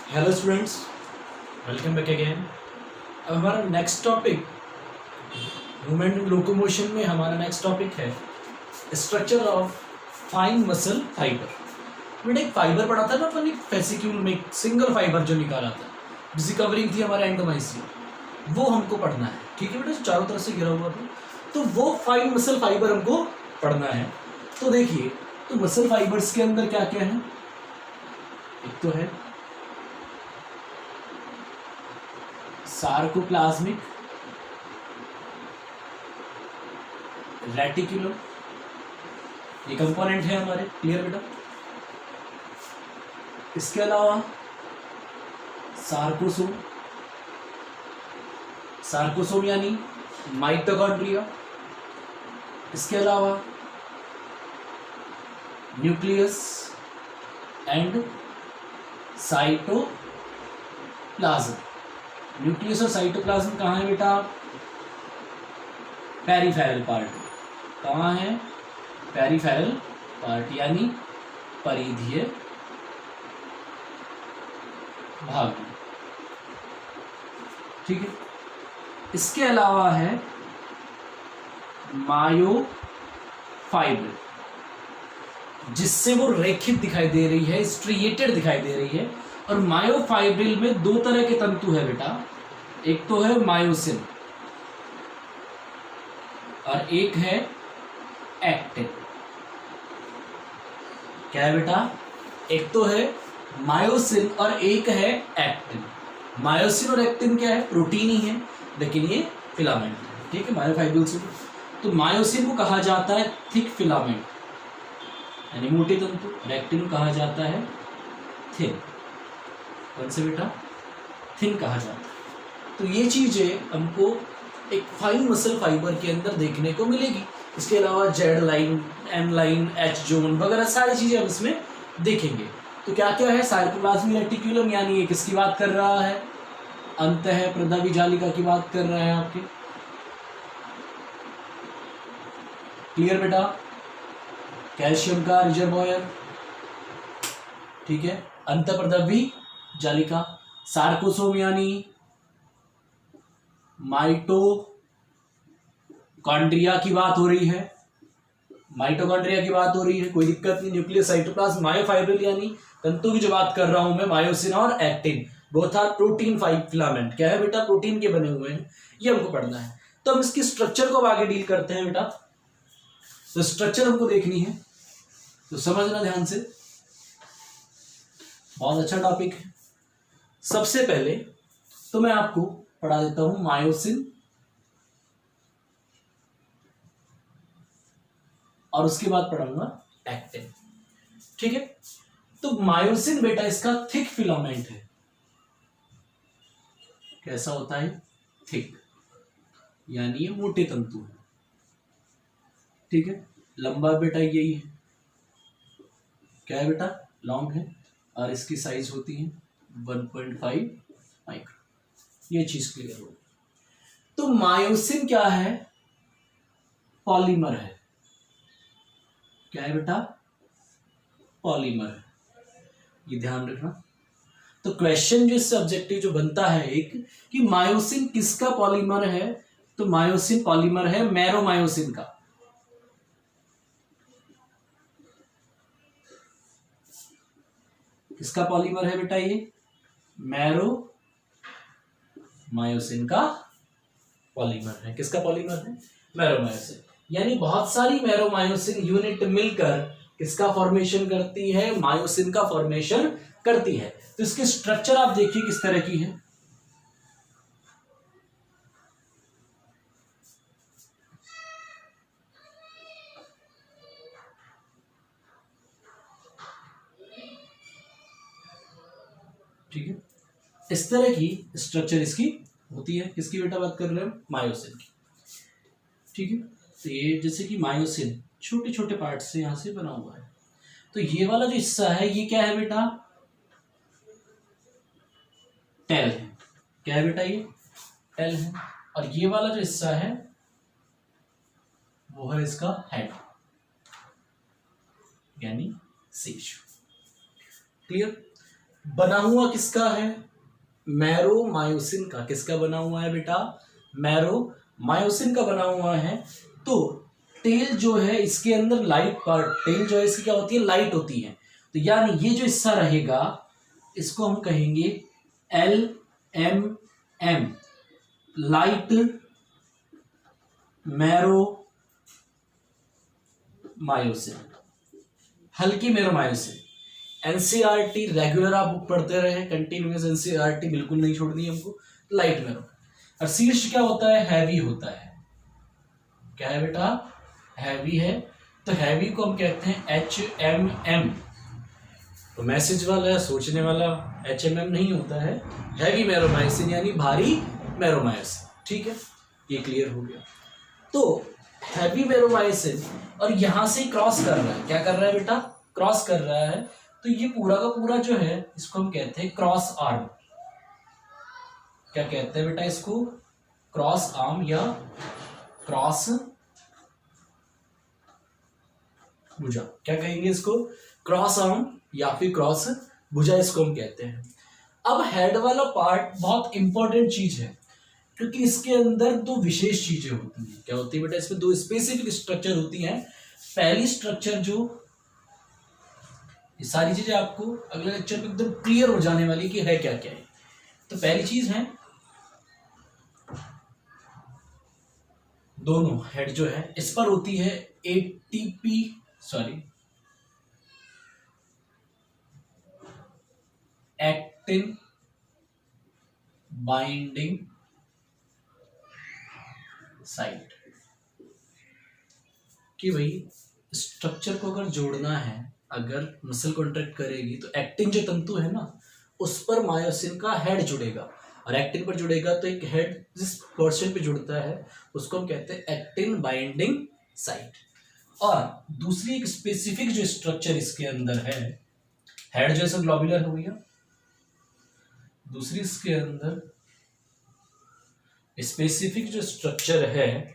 Hello students, welcome back again. अब हमारा next topic movement and locomotion में हमारा नेक्स्ट टॉपिक है structure of fine muscle fibre. बेटा एक फाइबर पढ़ा था ना अपन, एक फेसिक्यूल में एक सिंगल फाइबर जो निकाला था, जिसकी कवरिंग थी हमारा एंडोमाइसियम, वो हमको पढ़ना है। ठीक है बेटा, चारों तरफ से घिरा हुआ था, तो वो फाइन मसल फाइबर हमको पढ़ना है। तो देखिए, तो मसल फाइबर्स के अंदर क्या क्या है। एक तो है सार्कोप्लाज्मिक रेटिकुलम, ये कंपोनेंट है हमारे, क्लियर बेटा। इसके अलावा सार्कोसोम, सार्कोसोम यानी माइटोकॉन्ड्रिया। इसके अलावा न्यूक्लियस एंड साइटोप्लाज्म। न्यूक्लियस और साइटोप्लाज्म कहाँ है बेटा? Peripheral part. कहाँ है? पेरिफेरल पार्ट यानी परिधीय भाग में। ठीक है। इसके अलावा है मायोफाइब्रिल, जिससे वो रेखित दिखाई दे रही है, स्ट्रिएटेड दिखाई दे रही है। और मायोफाइब्रिल में दो तरह के तंतु है बेटा, एक तो है मायोसिन और एक है एक्टिन। क्या है बेटा? एक तो है मायोसिन और एक है एक्टिन। मायोसिन और एक्टिन क्या है? प्रोटीन ही है, लेकिन ये फिलामेंट है। ठीक है, मायोफाइब्रिल से। तो मायोसिन को कहा जाता है थिक फिलामेंट यानी मोटे तंतु, और एक्टिन को कहा जाता है थिन। कौन से बेटा? थिन कहा जाता है। तो ये चीजें हमको एक फाइन मसल फाइबर के अंदर देखने को मिलेगी। इसके अलावा Z line, M line, H zone वगैरह सारी चीजें हम इसमें देखेंगे। तो क्या क्या है? सार्कोप्लाज्मिक रेटिकुलम यानी ये किसकी बात कर रहा है? अंतःप्रद्रवी जालिका की बात कर रहा है आपके। क्लियर बेटा? कैल्शियम का रिजर्वॉयर। ठीक है, अंतःप्रद्रवी जालिका। सार्कोसोम यानी माइटोकॉन्ड्रिया की बात हो रही है, माइटोकॉन्ड्रिया की बात हो रही है, कोई दिक्कत नहीं। Nucleus, cytoplasm. मायोफाइब्रिल यानी तंतु की जो बात कर रहा हूं मैं, मायोसिन और actin, both are protein filament. क्या है बेटा? प्रोटीन के बने हुए हैं, ये हमको पढ़ना है। तो हम इसकी स्ट्रक्चर को आगे डील करते हैं बेटा। तो स्ट्रक्चर हमको देखनी है, तो समझना ध्यान से, बहुत अच्छा टॉपिक है। सबसे पहले तो मैं आपको पढ़ा देता हूं मायोसिन, और उसके बाद पढ़ाऊंगा एक्टिन। ठीक है। तो मायोसिन बेटा इसका थिक फिलामेंट है। कैसा होता है? थिक यानी ये मोटे तंतु है। ठीक है। लंबा बेटा यही है। क्या है बेटा? लॉन्ग है, और इसकी साइज होती है 1.5 माइक्रो। ये चीज क्लियर हो। तो मायोसिन क्या है? पॉलीमर है। क्या है बेटा? पॉलीमर है, ये ध्यान रखना। तो क्वेश्चन जो इससे ऑब्जेक्टिव जो बनता है एक, कि मायोसिन किसका पॉलीमर है? तो मायोसिन पॉलीमर है मैरोमायोसिन का। किसका पॉलीमर है बेटा? ये मैरोमायोसिन का पॉलीमर है। किसका पॉलीमर है? मैरोमायोसिन। यानी बहुत सारी मैरोमायोसिन यूनिट मिलकर किसका फॉर्मेशन करती है? मायोसिन का फॉर्मेशन करती है। तो इसकी स्ट्रक्चर आप देखिए किस तरह की है। ठीक है, इस तरह की स्ट्रक्चर इसकी होती है। किसकी बेटा बात कर रहे हैं? मायोसिन की। ठीक है। तो ये जैसे कि मायोसिन छोटे छोटे पार्ट से यहां से बना हुआ है। तो ये वाला जो हिस्सा है ये क्या है बेटा? टेल है। क्या है बेटा? ये टेल है। और ये वाला जो हिस्सा है वो है इसका हेड यानी शीर्ष। क्लियर? बना हुआ किसका है? मैरोमायोसिन का। किसका बना हुआ है बेटा? मैरोमायोसिन का बना हुआ है। तो टेल जो है इसके अंदर लाइट पार्ट, टेल जो है इसकी क्या होती है? लाइट होती है। तो यानी ये जो हिस्सा रहेगा इसको हम कहेंगे LMM, लाइट मैरोमायोसिन, हल्की मैरोमायोसिन। एनसीईआरटी रेगुलर आप बुक पढ़ते रहे, कंटिन्यूअस एनसीईआरटी बिल्कुल नहीं छोड़नी है हमको। Light marrow. और शीर्ष क्या होता है? हैवी होता है। क्या है बेटा? हैवी है। तो हैवी को हम कहते हैं HMM। तो मैसेज वाला है, सोचने वाला HMM नहीं होता है, हैवी मैरोमायोसिन यानी भारी मैरोमायोसिन। ठीक है, ये क्लियर हो गया। तो हैवी मैरोमायोसिन और यहां से क्रॉस कर रहा है। क्या कर रहा है बेटा? क्रॉस कर रहा है। तो ये पूरा का पूरा जो है इसको हम कहते हैं क्रॉस आर्म। क्या कहते हैं बेटा इसको? क्रॉस आर्म या क्रॉस भुजा। क्या कहेंगे इसको? क्रॉस आर्म या फिर क्रॉस भुजा इसको हम कहते हैं। अब हेड वाला पार्ट बहुत इंपॉर्टेंट चीज है, क्योंकि इसके अंदर दो विशेष चीजें होती हैं। क्या होती है बेटा? इसमें दो स्पेसिफिक स्ट्रक्चर होती हैं। पहली स्ट्रक्चर जो, ये सारी चीजें आपको अगले लेक्चर में एकदम क्लियर हो जाने वाली कि है क्या क्या है। तो पहली चीज है, दोनों हेड जो है इस पर होती है एटीपी, एक्टिन बाइंडिंग साइट। कि भाई स्ट्रक्चर को अगर जोड़ना है, अगर मसल कॉन्ट्रैक्ट करेगी तो एक्टिन जो तंतु है ना उस पर मायोसिन का हेड जुड़ेगा, और एक्टिन पर जुड़ेगा तो एक हेड जिस पोर्शन पे जुड़ता है उसको हम कहते हैं एक्टिन बाइंडिंग साइट। और दूसरी एक स्पेसिफिक जो स्ट्रक्चर इसके अंदर है, हेड जैसा ग्लोबुलर हो गया, दूसरी इसके अंदर स्पेसिफिक जो स्ट्रक्चर है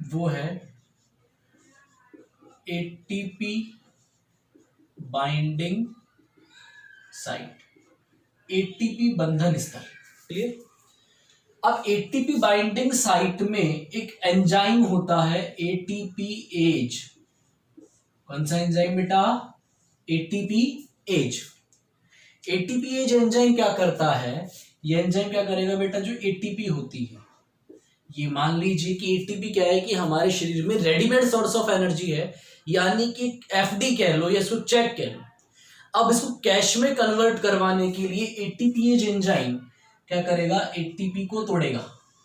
वो है एटीपी बाइंडिंग साइट, एटीपी बंधन स्तर। क्लियर? अब एटीपी बाइंडिंग साइट में एक एंजाइम होता है एटीपीएज। कौन सा एंजाइम बेटा? एटीपीएज। एटीपीएज एंजाइम क्या करता है? ये एंजाइम क्या करेगा बेटा? जो एटीपी होती है, ये मान लीजिए कि एटीपी क्या है कि हमारे शरीर में रेडीमेड सोर्स ऑफ एनर्जी है, यानी कि एफडी कह लो या इसको चेक कह लो। अब इसको कैश में कन्वर्ट करवाने के लिए एटीपीएज एंजाइम क्या करेगा? एटीपी को तोड़ेगा।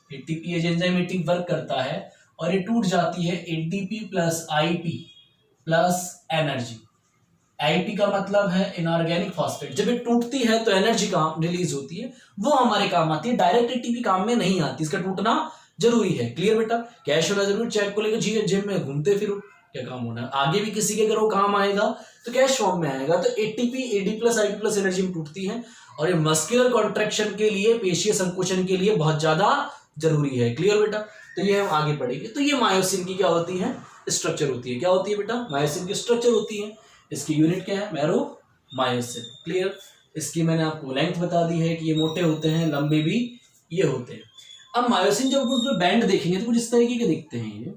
एटीपीएज एंजाइम एटीपी वर्क करता है और ये टूट जाती है ATP plus IP plus energy. IP का मतलब है इनऑर्गेनिक फॉस्फेट। जब ये टूटती है तो एनर्जी काम रिलीज होती है, वो हमारे काम आती है। डायरेक्ट एटीपी काम में नहीं आती, इसका टूटना जरूरी है। क्लियर बेटा? कैश होना जरूरी। चेक को लेकर जिम में घूमते फिरो, क्या काम होना है? आगे भी किसी के अगर वो काम आएगा तो कैश फॉर्म में आएगा। तो ATP AD plus IP plus energy में टूटती है, और ये मस्कुलर कॉन्ट्रैक्शन के लिए, पेशीय संकुचन के लिए बहुत ज्यादा जरूरी है। क्लियर बेटा? तो ये हम आगे पढ़ेंगे। तो ये मायोसिन की क्या होती है? स्ट्रक्चर होती है। क्या होती है बेटा? मायोसिन की स्ट्रक्चर होती है। इसकी यूनिट क्या है? मैरोमायोसिन। क्लियर? इसकी मैंने आपको लेंथ बता दी है कि ये मोटे होते हैं, लंबे भी ये होते हैं। अब मायोसिन जब उसमें बैंड देखेंगे तो कुछ इस तरीके के दिखते हैं ये,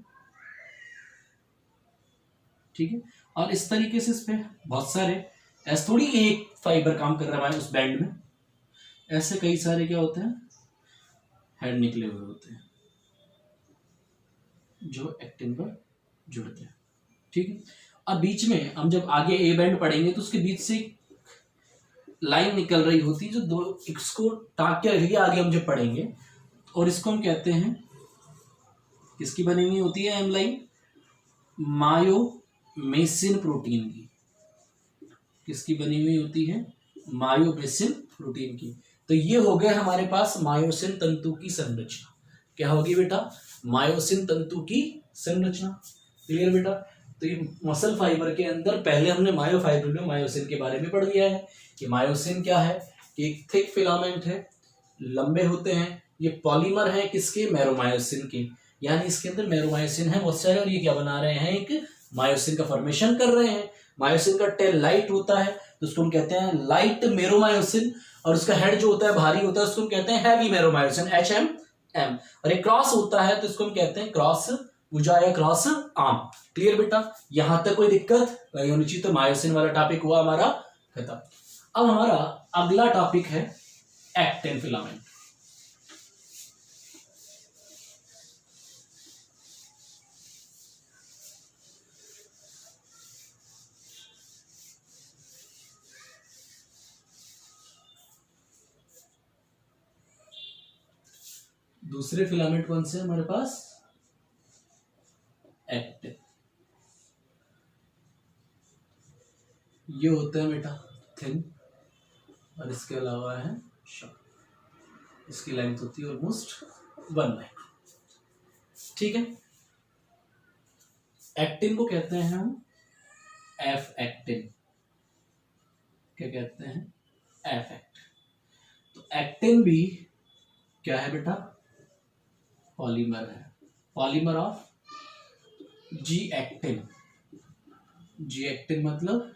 ठीक है। और इस तरीके से इसमें बहुत सारे, ऐसे थोड़ी एक फाइबर काम कर रहा है उस बैंड में, ऐसे कई सारे क्या होते हैं? हेड निकले हुए होते हैं जो एक्टिन पर जुड़ते हैं। ठीक है। अब बीच में हम जब आगे ए बैंड पढ़ेंगे तो उसके बीच से लाइन निकल रही होती है जो दो, इसको टाक के रखेगी आगे हम जब पढ़ेंगे, और इसको हम कहते हैं, किसकी बनी हुई होती है एम लाइन? मायोमेसिन प्रोटीन की। किसकी बनी हुई होती है? मायोमेसिन प्रोटीन की। तो ये हो गए हमारे पास मायोसिन तंतु की संरचना। क्या होगी बेटा? मायोसिन तंतु की संरचना। क्लियर बेटा? तो ये मसल फाइबर के अंदर पहले हमने मायोफाइब्रिल में मायोसिन के बारे में पढ़ लिया है कि मायोसिन क्या है? एक थिक फिलामेंट है, लंबे होते हैं, ये पॉलीमर है किसके? मैरोमायोसिन के। यानी इसके अंदर मैरोमायोसिन है बहुत सारे, और ये क्या बना रहे हैं? एक मायोसिन का फॉर्मेशन कर रहे हैं। मायोसिन का टेल लाइट होता है तो उसको हम कहते हैं लाइट मेरोमायोसिन, और उसका हेड जो होता है भारी होता है उसको हम कहते हैं हैवी मेरोमायोसिन, HMM। और एक क्रॉस होता है तो इसको हम कहते हैं क्रॉस भुजा या क्रॉस आर्म। क्लियर बेटा, यहां तक कोई दिक्कत नहीं होनी चाहिए। तो मायोसिन वाला टॉपिक हुआ हमारा खत्म। अब हमारा अगला टॉपिक है एक्टिन फिलामेंट। दूसरे फिलामेंट कौन से हमारे पास? एक्टिन। ये होता है बेटा थिन, और इसके अलावा है शॉर्ट। इसकी लेंथ होती है ऑलमोस्ट 1 माइक्रोन। ठीक है, एक्टिन को कहते हैं हम एफ एक्टिन। क्या कहते हैं? F actin. तो एक्टिन भी क्या है बेटा? पॉलीमर है, polymer of G actin. G actin मतलब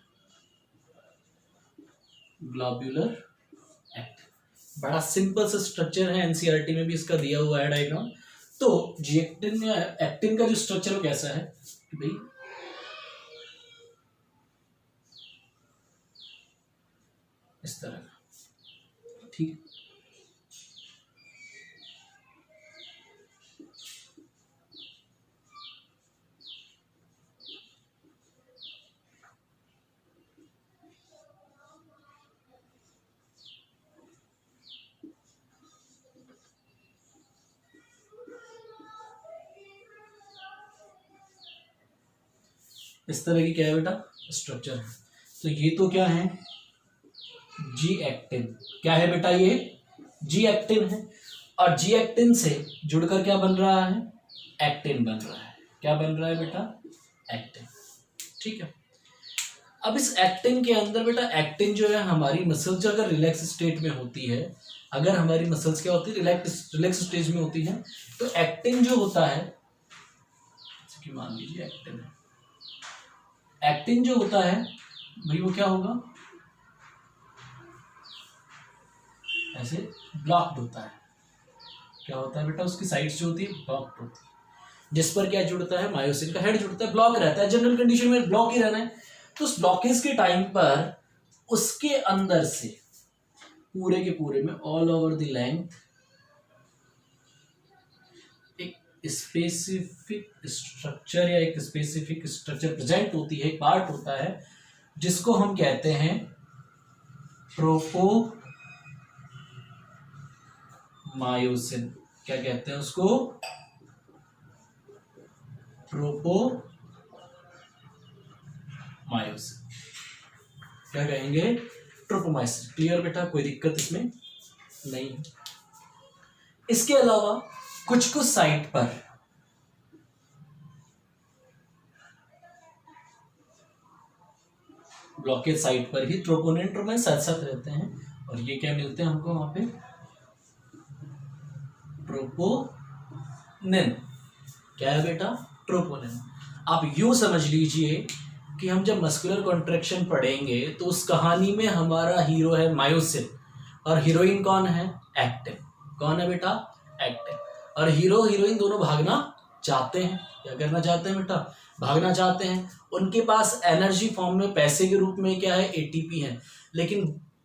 ग्लोब्यूलर एक्टिन। बड़ा सिंपल सा स्ट्रक्चर है, एनसीईआरटी में भी इसका दिया हुआ है डायग्राम। तो जी एक्टिन या एक्टिन का जो स्ट्रक्चर वो कैसा है कि भाई इस तरह का, ठीक। इस तरह की क्या है बेटा? स्ट्रक्चर है। तो ये तो क्या है? G actin. क्या है बेटा? ये जी एक्टिन है, और जी एक्टिन से जुड़कर क्या बन रहा है? एक्टिन बन रहा है। क्या बन रहा है बेटा? एक्टिन। ठीक है, अब इस एक्टिन के अंदर बेटा, एक्टिन जो है हमारी मसल्स अगर रिलैक्स स्टेट में होती है, अगर हमारी मसल्स क्या होती है? रिलैक्स स्टेज में होती है, तो एक्टिन जो होता है, मान लीजिए एक्टिन है, एक्टिन जो होता है भाई वो क्या होगा? ऐसे ब्लॉक्ड होता है। क्या होता है बेटा? उसकी साइड्स जो होती है ब्लॉक्ड होती है, जिस पर क्या जुड़ता है? मायोसिन का हेड जुड़ता है, ब्लॉक रहता है। जनरल कंडीशन में ब्लॉक ही रहना है। तो उस ब्लॉकेज के टाइम पर उसके अंदर से पूरे के पूरे में all over the length specific structure या एक स्पेसिफिक स्ट्रक्चर प्रेजेंट होती है, एक पार्ट होता है जिसको हम कहते हैं ट्रोपोमायोसिन। क्या कहते हैं उसको? ट्रोपोमायोसिन। क्या कहेंगे? ट्रोपोमायोसिन। क्लियर बेटा, कोई दिक्कत इसमें नहीं। इसके अलावा कुछ साइट पर ब्लॉकेज साइट पर ही ट्रोपोनिन ट्रोपोनिन साथ साथ रहते हैं, और ये क्या मिलते हैं हमको वहां पे? ट्रोपोनिन। क्या है बेटा? ट्रोपोनिन। आप यूं समझ लीजिए कि हम जब मस्कुलर कॉन्ट्रैक्शन पढ़ेंगे तो उस कहानी में हमारा हीरो है मायोसिन, और हीरोइन कौन है? एक्टिन। कौन है बेटा? एक्टिन। और हीरो हीरोइन दोनों भागना चाहते हैं। क्या करना चाहते हैं बेटा? भागना चाहते हैं। उनके पास एनर्जी फॉर्म में पैसे के रूप में क्या है? एटीपी है। लेकिन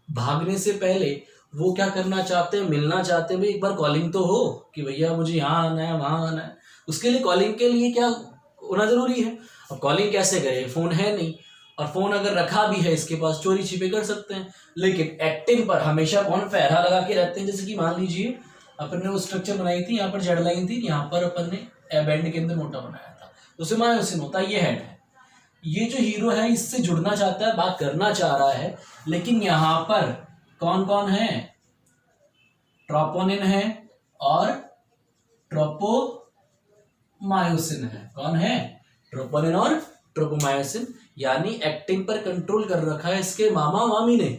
भागने से पहले वो क्या करना चाहते हैं? मिलना चाहते हैं। भाई एक बार कॉलिंग तो हो कि भैया मुझे यहाँ आना है, वहाँ आना है। उसके लिए कॉलिंग के लिए क्या होना जरूरी है? अब कॉलिंग कैसे करें? फोन है नहीं, और फोन अगर रखा भी है इसके पास, चोरी छिपे कर सकते हैं। लेकिन एक्टिन पर हमेशा कौन पहरा लगा के रहते हैं? जैसे कि मान लीजिए अपन ने वो स्ट्रक्चर बनाई थी, यहाँ पर जेड लाइन थी, यहाँ पर अपन ने बैंड के अंदर मोटा बनाया था, तो उसे मायोसिन होता है। ये हेड है। ये जो हीरो है इससे जुड़ना चाहता है, बात करना चाह रहा है, लेकिन यहाँ पर कौन कौन है? ट्रोपोनिन है और ट्रोपोमायोसिन है। कौन है? ट्रोपोनिन और ट्रोपोमायोसिन। यानी एक्टिन पर कंट्रोल कर रखा है इसके मामा मामी ने।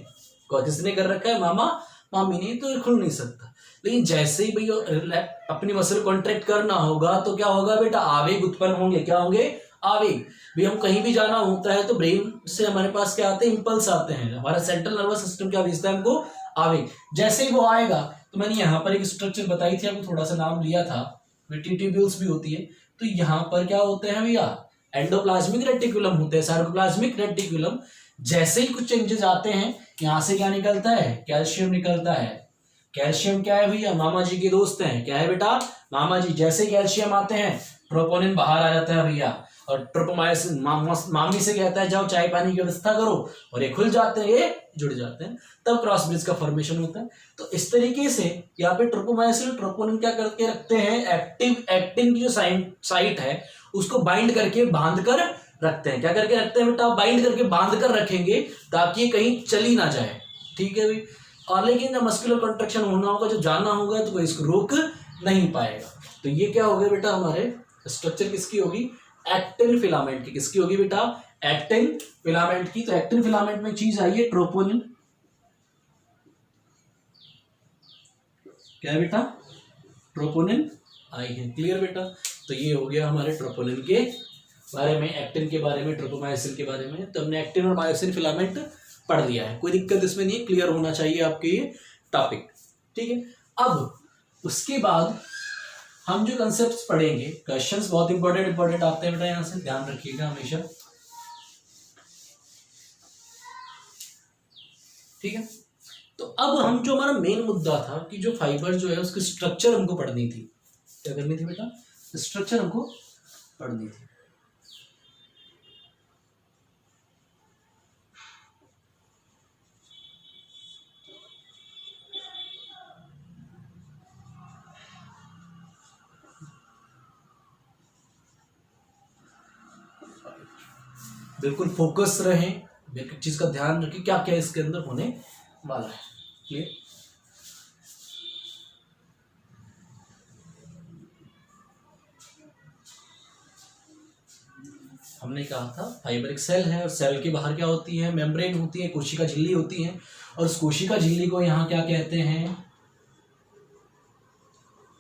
किसने कर रखा है? मामा मामी ने। तो ये खुल नहीं सकता। लेकिन जैसे ही भैया अपनी मसल कॉन्ट्रैक्ट करना होगा तो क्या होगा बेटा? आवेग उत्पन्न होंगे। क्या होंगे? आवेग, भी हम कहीं भी जाना होता है तो ब्रेन से हमारे पास क्या आते हैं, इंपल्स आते हैं, हमारा सेंट्रल नर्वस सिस्टम क्या भेजता है हमको, आवेग। जैसे ही वो आएगा, तो मैंने यहाँ पर एक स्ट्रक्चर बताई थी आपको, थोड़ा सा नाम लिया था, ट्यूब्यूल्स भी होती है। तो यहाँ पर क्या होते हैं भैया, एंडोप्लाज्मिक रेटिकुलम होते हैं, सार्कोप्लाज्मिक रेटिकुलम। जैसे ही कुछ चेंजेस आते हैं, यहाँ से क्या निकलता है, कैल्शियम निकलता है। कैल्शियम क्या है भैया, मामा जी के दोस्त हैं, क्या है बेटा, मामा जी। जैसे कैल्शियम आते हैं, ट्रोपोनिन बाहर आ जाता है भैया, और ट्रोपोमायोसिन मामी से कहता है जाओ चाय पानी की व्यवस्था करो, और ये खुल जाते हैं, ये जुड़ जाते हैं, तब क्रॉस ब्रिज का फॉर्मेशन होता है। तो इस तरीके से यहाँ पे ट्रोपोमायोसिन ट्रोपोनिन क्या करके रखते हैं, एक्टिन की जो साइट है उसको बाइंड करके बांध कर रखते हैं। क्या करके रखते हैं बेटा, बाइंड करके बांध कर रखेंगे, ताकि ये कहीं चली ना जाए, ठीक है भाई। और लेकिन जब मस्कुलर कॉन्ट्रैक्शन होना होगा, जो जाना होगा, तो कोई इसको रोक नहीं पाएगा। तो ये क्या हो गया बेटा, हमारे स्ट्रक्चर किसकी होगी, एक्टिन फिलामेंट की। किसकी होगी बेटा, एक्टिन फिलामेंट की। तो एक्टिन फिलामेंट में चीज आई है ट्रोपोनिन, क्या है बेटा, ट्रोपोनिन आई है, क्लियर बेटा। तो ये हो गया हमारे ट्रोपोनिन के बारे में, एक्टिन के बारे में, ट्रोपोमायोसिन के बारे में। तो हमने एक्टिन और मायोसिन फिलामेंट पढ़ लिया है, कोई दिक्कत इसमें नहीं, क्लियर होना चाहिए आपके ये टॉपिक, ठीक है। अब उसके बाद हम जो कंसेप्ट्स पढ़ेंगे, क्वेश्चंस बहुत इंपॉर्टेंट आते हैं बेटा, यहां से ध्यान रखिएगा हमेशा, ठीक है। तो अब हम जो हमारा मेन मुद्दा था कि जो फाइबर जो है उसकी स्ट्रक्चर हमको पढ़नी थी, क्या करनी थी बेटा, स्ट्रक्चर हमको पढ़नी थी। बिल्कुल फोकस रहें, एक चीज का ध्यान रखें, क्या क्या इसके अंदर होने वाला है, क्लियर। हमने कहा था फाइबर एक सेल है, और सेल के बाहर क्या होती है, मेम्ब्रेन होती है, कोशिका झिल्ली होती है, और उस कोशिका झिल्ली को यहाँ क्या कहते हैं,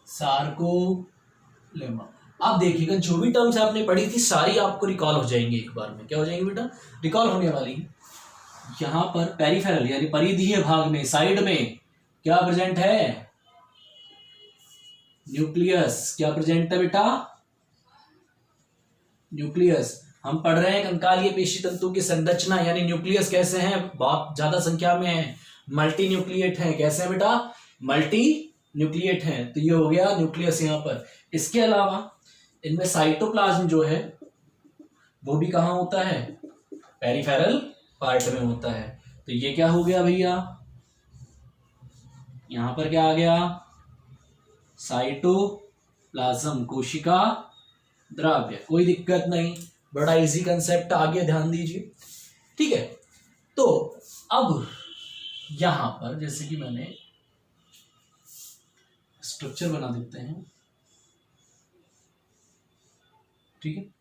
सार्कोलेमा। आप देखिएगा जो भी टर्म्स आपने पढ़ी थी सारी आपको रिकॉल हो जाएंगी एक बार में, क्या हो जाएंगी बेटा, रिकॉल होने वाली है। यहाँ पर पेरिफेरल यानी परिधीय भाग में, साइड में क्या प्रेजेंट है, न्यूक्लियस। क्या प्रेजेंट है बेटा, न्यूक्लियस। हम पढ़ रहे हैं कंकालीय पेशी तंतु की संरचना, यानी न्यूक्लियस कैसे हैं, बहुत ज्यादा संख्या में है, मल्टी न्यूक्लिएट है। कैसे है बेटा, मल्टी न्यूक्लिएट है। तो ये हो गया न्यूक्लियस यहाँ पर। इसके अलावा इनमें साइटोप्लाज्म जो है वो भी कहाँ होता है, पेरिफेरल पार्ट में होता है। तो ये क्या हो गया भैया, यहां पर क्या आ गया, साइटोप्लाज्म, कोशिका द्रव्य, कोई दिक्कत नहीं, बड़ा इजी कंसेप्ट, आगे ध्यान दीजिए, ठीक है। तो अब यहां पर जैसे कि मैंने स्ट्रक्चर बना देते हैं, ठीक है।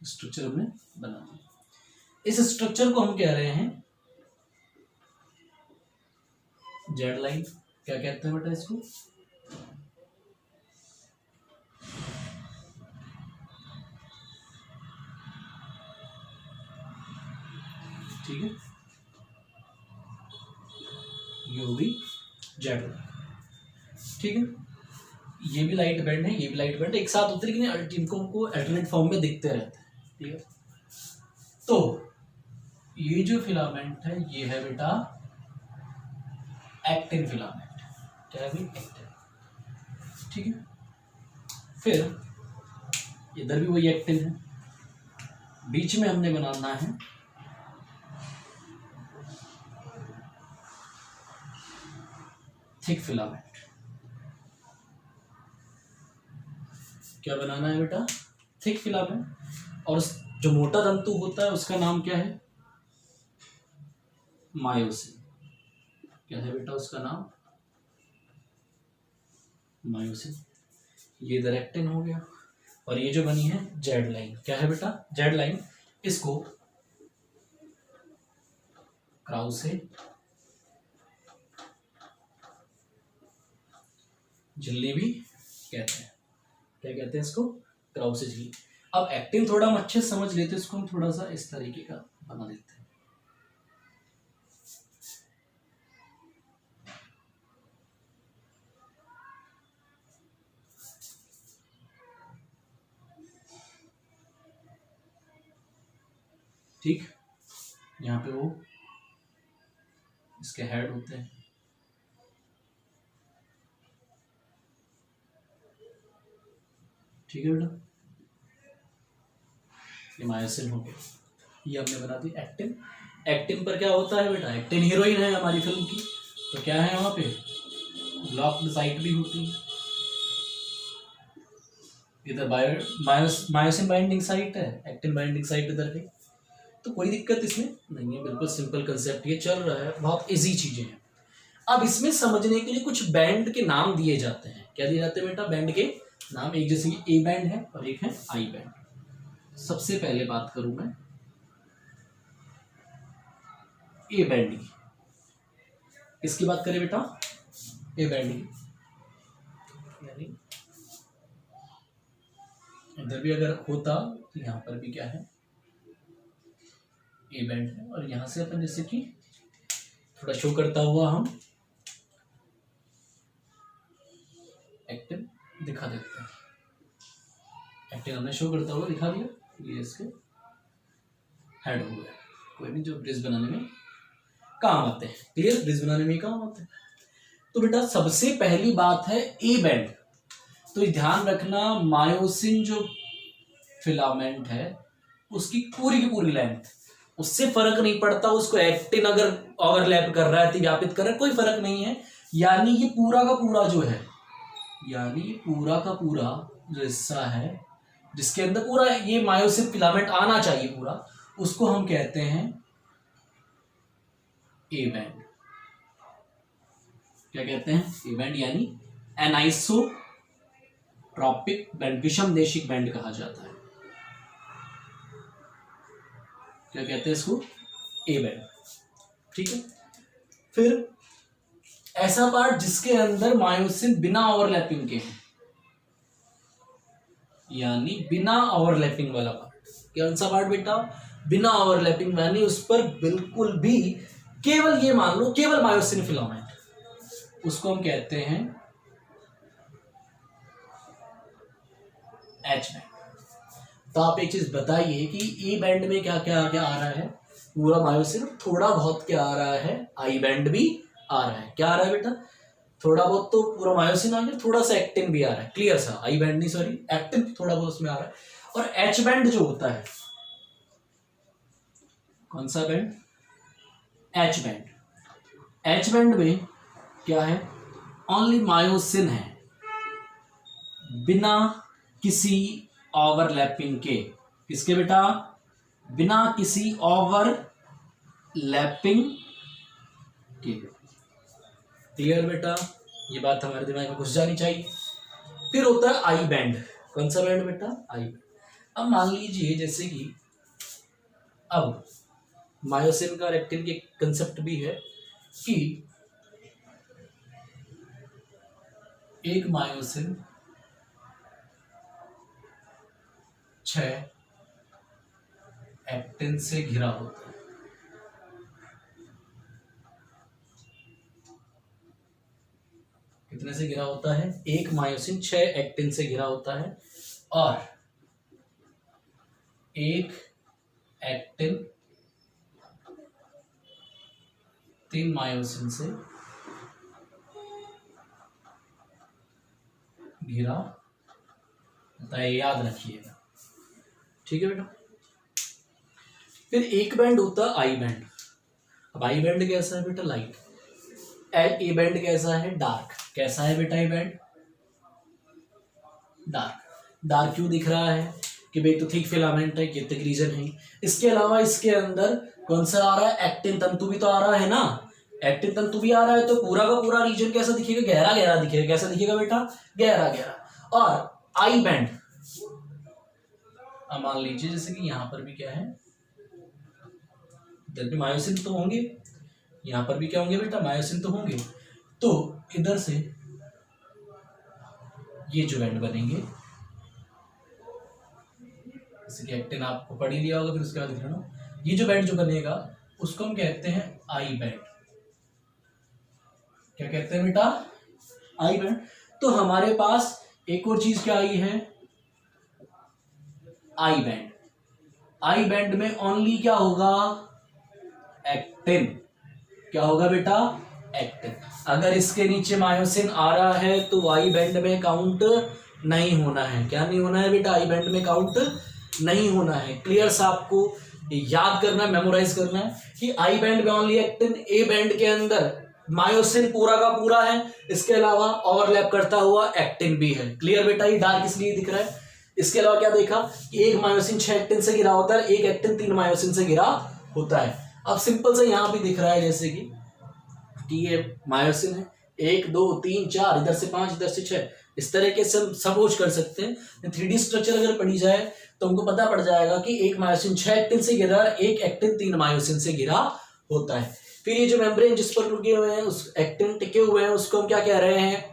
स्ट्रक्चर हमने बना दिया। इस स्ट्रक्चर को हम कह रहे हैं जेड लाइन। क्या कहते हैं बेटा इसको, ठीक है, ये होगी जेड लाइन, ठीक है। ये भी लाइट बैंड है, ये भी लाइट बैंड, एक साथ होते लेकिन इनको अल्टरनेट फॉर्म में दिखते रहते हैं, ठीक है। तो ये जो फिलामेंट है ये है बेटा एक्टिन फिलामेंट, क्या है भाई, एक्टिन, ठीक है। फिर इधर भी वही एक्टिन है, बीच में हमने बनाना है थिक फिलामेंट। क्या बनाना है बेटा, थिक फिलामेंट। और जो मोटा तंतु होता है उसका नाम क्या है, मायोसिन। क्या है बेटा उसका नाम, मायोसिन, ये इधर एक्टिन हो गया, और ये जो बनी है जेड लाइन, क्या है बेटा जेड लाइन, इसको क्राउसे झिल्ली भी कहते हैं। क्या कहते हैं इसको? क्राउसे झिल्ली। अब एक्टिन थोड़ा हम अच्छे से समझ लेते हैं, इसको हम थोड़ा सा इस तरीके का बना देते हैं। ठीक, यहाँ पे वो इसके हेड होते हैं, ठीक है बेटा, ये मायोसिन हो गया, ये हमने बना दी एक्टिन। एक्टिन पर क्या होता है बेटा, एक्टिन हीरोइन है हमारी फिल्म की, तो क्या है वहां पे लॉक्ड साइट भी होती है, इधर मायोसिन बाइंडिंग साइट है, एक्टिन बाइंडिंग साइट इधर पे, तो कोई दिक्कत इसमें नहीं है, बिल्कुल सिंपल कंसेप्ट ये चल रहा है, बहुत इजी चीजें हैं। अब इसमें समझने के लिए कुछ बैंड के नाम दिए जाते हैं। क्या दिए जाते हैं बेटा? बैंड के नाम। एक जैसे कि ए बैंड है और एक है आई बैंड। सबसे पहले बात करूं मैं ए बैंड की। किसकी बात करें बेटा? ए बैंड की, यानी इधर भी अगर होता तो यहां पर भी क्या है, ए बैंड है, और यहां से अपन जैसे कि थोड़ा शो करता हुआ हम एक्टिन दिखा देते हैं। एक्टिन हमने शो करता हुआ दिखा दिया, ये इसके हेड हो गया। कोई नहीं, जो ब्रिज बनाने में काम आते हैं। क्लियर? ब्रिज बनाने में काम आते हैं। तो बेटा सबसे पहली बात है ए बैंड। तो ध्यान रखना, मायोसिन जो फिलामेंट है उसकी पूरी की पूरी लेंथ, उससे फर्क नहीं पड़ता उसको एक्टिन अगर ओवरलैप कर रहा है, अतिव्यापित कर रहा है, कोई फर्क नहीं है। यानी ये पूरा का पूरा जो है, यानी ये पूरा का पूरा जो हिस्सा है जिसके अंदर पूरा ये मायोसिन फिलामेंट आना चाहिए पूरा, उसको हम कहते हैं ए बैंड। क्या कहते हैं? ए बैंड, यानी एनाइसोट्रॉपिक बैंड, विषमदेशिक बैंड कहा जाता है। क्या कहते हैं इसको? A band. ठीक है, फिर ऐसा पार्ट जिसके अंदर मायोसिन बिना ओवरलैपिंग के है, यानी बिना ओवरलैपिंग वाला पार्ट। कौन सा पार्ट बेटा? बिना ओवरलैपिंग, यानी उस पर बिल्कुल भी केवल ये मान लो केवल मायोसिन फिलामेंट, उसको हम कहते हैं एच बैंड। तो आप एक चीज बताइए कि ई बैंड में क्या क्या क्या आ रहा है? पूरा मायोसिन, थोड़ा बहुत क्या आ रहा है? आई बैंड भी आ रहा है। क्या आ रहा है बेटा? थोड़ा बहुत तो पूरा मायोसिन आ गया, थोड़ा सा एक्टिन भी आ रहा है। क्लियर सा? आई बैंड नहीं, सॉरी, एक्टिन थोड़ा बहुत उसमें आ रहा है। और एच बैंड जो होता है, कौन सा band? H band. H band में क्या है? ओनली मायोसिन है, बिना किसी ओवरलैपिंग के। किसके बेटा? बिना किसी ओवरलैपिंग के। क्लियर बेटा? ये बात हमारे दिमाग में घुस जानी चाहिए। फिर होता है आई बैंड। कौन सा बैंड बेटा? I band. अब मान लीजिए जैसे कि अब मायोसिन का एक्टिन के कंसेप्ट भी है कि एक मायोसिन 6 एक्टिन से घिरा होता है। कितने से घिरा होता है? एक मायोसिन 6 एक्टिन से घिरा होता है, और एक एक्टिन 3 मायोसिन से घिरा होता है, याद रखिएगा। ठीक है बेटा? फिर एक बैंड होता है आई बैंड। अब आई बैंड कैसा है बेटा? लाइट। ए बैंड कैसा है? डार्क। कैसा है बेटा ए बैंड? डार्क। डार्क क्यों दिख रहा है? कि भाई तो थिक फिलामेंट है, कितने रीजन है। इसके अलावा इसके अंदर कौन सा आ रहा है? एक्टिन तंतु भी तो आ रहा है ना। एक्टिन तंतु भी आ रहा है तो पूरा का पूरा रीजन कैसा दिखेगा, गहरा गहरा दिखेगा। कैसा दिखेगा बेटा, गहरा गहरा। और आई बैंड, अब मान लीजिए जैसे कि यहां पर भी क्या है, इधर भी मायोसिन तो होंगे, यहां पर भी क्या होंगे बेटा, मायोसिन तो होंगे। तो इधर से ये जो बैंड बनेंगे, जैसे कि एक्टिन आपको पढ़ ही लिया होगा, फिर उसके बाद लिख लेना, ये जो बैंड जो बनेगा उसको हम कहते हैं आई बैंड। क्या कहते हैं बेटा, आई बैंड। तो हमारे पास एक और चीज क्या आई है, आई बैंड। आई बैंड में ओनली क्या होगा, एक्टिन। क्या होगा बेटा, एक्टिन। अगर इसके नीचे मायोसिन आ रहा है तो आई बैंड में काउंट नहीं होना है। क्या नहीं होना है बेटा, आई बैंड में काउंट नहीं होना है। क्लियर सा आपको याद करना है, मेमोराइज करना है कि आई बैंड में ओनली एक्टिन, ए बैंड के अंदर मायोसिन पूरा का पूरा है, इसके अलावा ओवरलैप करता हुआ एक्टिन भी है। क्लियर बेटा, ये डार्क इसलिए दिख रहा है। इसके अलावा क्या देखा, एक मायोसिन 6 एक्टिन से घिरा होता है, एक एक्टिन 3 मायोसिन से घिरा होता है। अब सिंपल से यहां भी दिख रहा है जैसे कि ये मायोसिन है, 1 2 3 4, इधर से 5, इधर से 6, इस तरीके से हम सपोज कर सकते हैं। 3D स्ट्रक्चर अगर पढ़ी जाए तो हमको पता पड़ जाएगा कि एक मायोसिन 6 एक्टिन से घिरा, एक एक्टिन 3 मायोसिन से घिरा होता है। फिर ये जो मेम्ब्रेन जिस पर रुके हुए हैं, उस एक्टिन टिके हुए हैं, उसको हम क्या कह रहे हैं,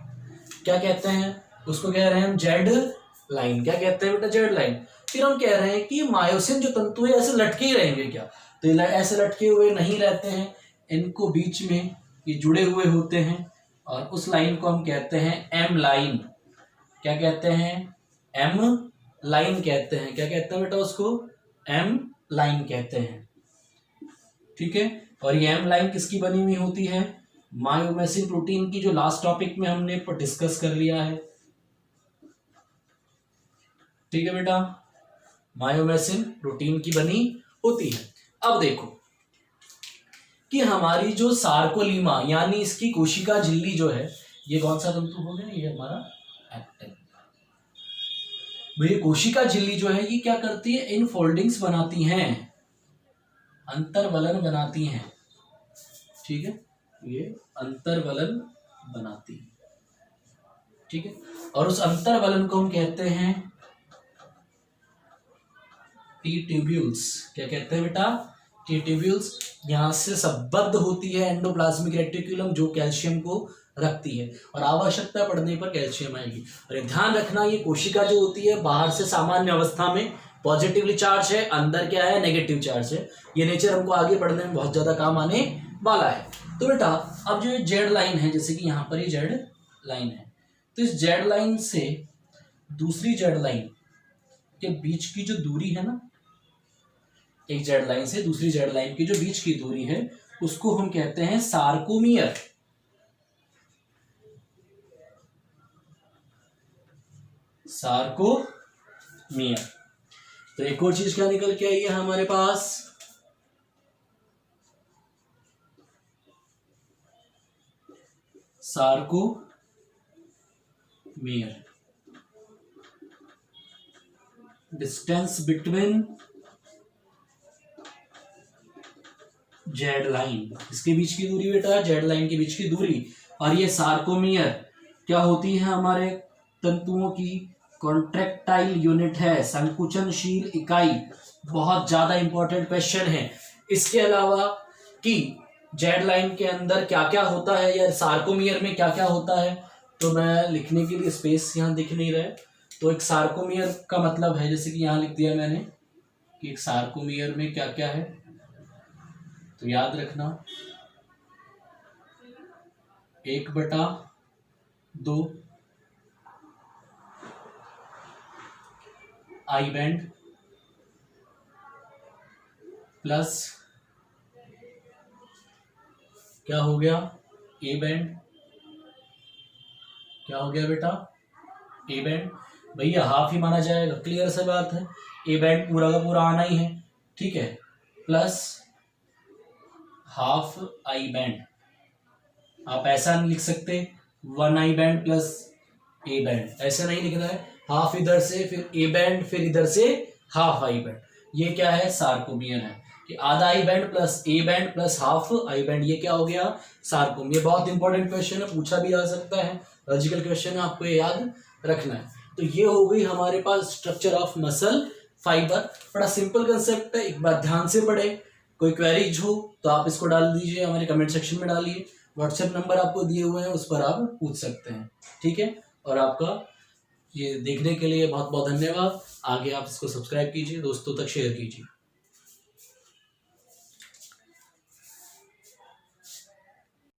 क्या कहते हैं, उसको कह रहे हैं हम जेड लाइन। क्या कहते हैं बेटा, जेड लाइन। फिर हम कह रहे हैं कि मायोसिन जो तंतु है ऐसे लटके ही रहेंगे क्या, तो ऐसे लटके हुए नहीं रहते हैं, इनको बीच में ये जुड़े हुए होते हैं और उस लाइन को हम कहते हैं एम लाइन। क्या कहते हैं, एम लाइन कहते हैं। क्या कहते हैं बेटा, उसको एम लाइन कहते हैं। ठीक है, और ये एम लाइन किसकी बनी हुई होती है, मायोमेसिन प्रोटीन की, जो लास्ट टॉपिक में हमने डिस्कस कर लिया है। ठीक है बेटा, मायोमेसिन प्रोटीन की बनी होती है। अब देखो कि हमारी जो सार्कोलीमा यानी इसकी कोशिका झिल्ली जो है, ये कौन सा तंतु हो गया, ये हमारा एक्टिन। ये कोशिका झिल्ली जो है ये क्या करती है, इन फोल्डिंग्स बनाती हैं, अंतर्वलन बनाती हैं। ठीक है, ये अंतर्वलन बनाती है। ठीक है, और उस अंतर्वलन को हम कहते हैं टी ट्यूब्यूल्स। क्या कहते हैं बेटा, टी ट्यूब्यूल्स। यहां से संबद्ध होती है एंडोप्लाज्मिक रेटिकुलम, जो कैल्शियम को रखती है और आवश्यकता पड़ने पर कैल्शियम आएगी। और ध्यान रखना, ये कोशिका जो होती है बाहर से सामान्य अवस्था में पॉजिटिवली चार्ज है, अंदर क्या है, नेगेटिव चार्ज है। ये नेचर हमको आगे पढ़ने में बहुत ज्यादा काम आने वाला है। तो बेटा अब जो जेड लाइन है, जैसे कि यहाँ पर ये जेड लाइन है, तो इस जेड लाइन से दूसरी जेड लाइन के बीच की जो दूरी है ना, एक जेड लाइन से दूसरी जेड लाइन की जो बीच की दूरी है, उसको हम कहते हैं सार्कोमियर। सार्कोमियर। तो एक और चीज क्या निकल के आई है हमारे पास, sarcomere. Distance between Z line, इसके बीच की दूरी बेटा, जेड लाइन के बीच की दूरी। और ये सार्कोमियर क्या होती है, हमारे तंतुओं की कॉन्ट्रैक्टाइल यूनिट है, संकुचनशील इकाई। बहुत ज्यादा इंपॉर्टेंट क्वेश्चन है। इसके अलावा कि जेड लाइन के अंदर क्या क्या होता है या सार्कोमियर में क्या क्या होता है, तो मैं लिखने के लिए स्पेस यहाँ दिख नहीं रहा है। तो एक सार्कोमियर का मतलब है, जैसे कि यहाँ लिख दिया मैंने कि एक सार्कोमियर में क्या क्या है, तो याद रखना 1/2 आई बैंड प्लस क्या हो गया, ए बैंड। क्या हो गया बेटा, ए बैंड। भैया हाफ ही माना जाएगा, क्लियर सा बात है, ए बैंड पूरा का पूरा आना ही है। ठीक है, प्लस हाफ आई बैंड। आप ऐसा नहीं लिख सकते 1 I band plus A band, ऐसा नहीं लिखना है। हाफ इधर से, फिर ए बैंड, फिर इधर से हाफ आई बैंड। ये क्या है, सार्कोमियर है। कि आधा I band plus A band plus half I band, ये क्या हो गया, सार्कोम। ये बहुत इंपॉर्टेंट क्वेश्चन है, पूछा भी आ सकता है, लॉजिकल क्वेश्चन है, आपको ये याद रखना है। तो ये हो गई हमारे पास स्ट्रक्चर ऑफ मसल फाइबर। बड़ा सिंपल कंसेप्ट है, एक बार ध्यान से पढ़े। कोई क्वेरीज हो तो आप इसको डाल दीजिए, हमारे कमेंट सेक्शन में डालिए। व्हाट्सएप नंबर आपको दिए हुए हैं, उस पर आप पूछ सकते हैं, ठीक है। और आपका ये देखने के लिए बहुत बहुत धन्यवाद। आगे आप इसको सब्सक्राइब कीजिए, दोस्तों तक शेयर कीजिए।